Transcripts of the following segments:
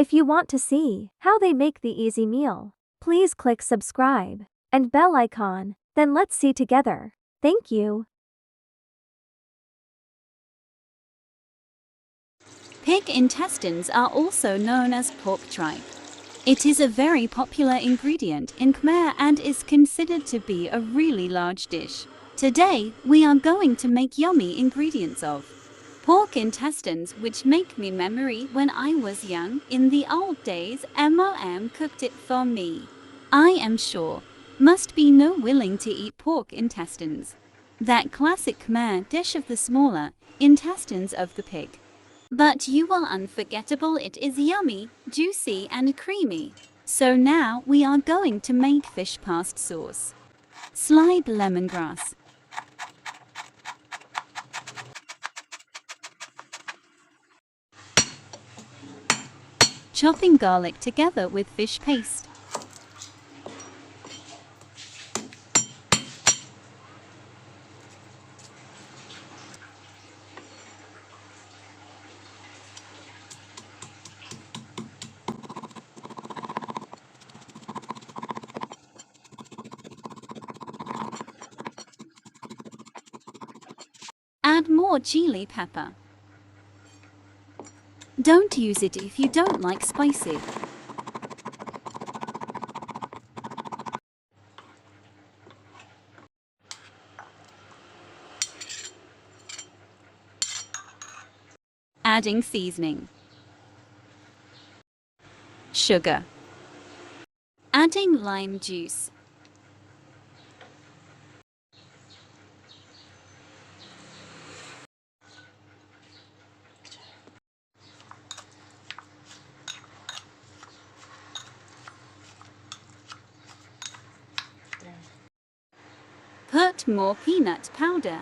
If you want to see how they make the easy meal, please click subscribe and bell icon. Then let's see together. Thank you. Pig intestines are also known as pork tripe. It is a very popular ingredient in Khmer and is considered to be a really large dish. Today, we are going to make yummy ingredients of pork intestines, which make me memory when I was young. In the old days, Mom cooked it for me. I am sure must be no willing to eat pork intestines. That classic Khmer dish of the smaller intestines of the pig. But you will unforgettable, it is yummy, juicy and creamy. So now we are going to make fish paste sauce. Slide lemongrass. Chopping garlic together with fish paste. Add more chili pepper. Don't use it if you don't like spicy. Adding seasoning. Sugar. Adding lime juice. Put more peanut powder.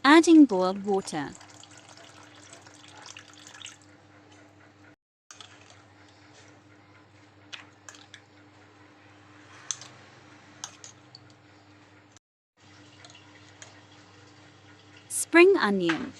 Adding boiled water. Spring onion.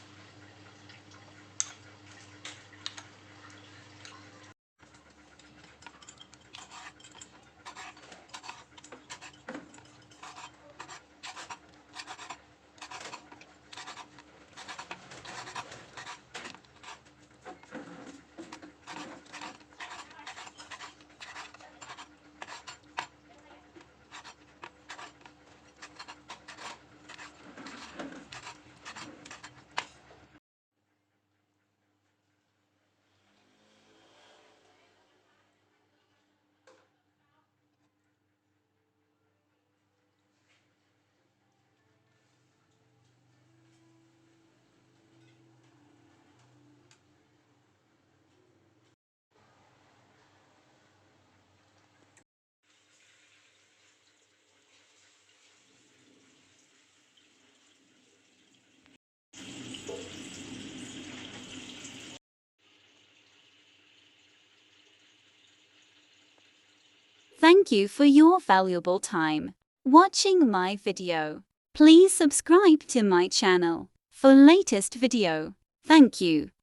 Thank you for your valuable time watching my video. Please subscribe to my channel for latest video. Thank you.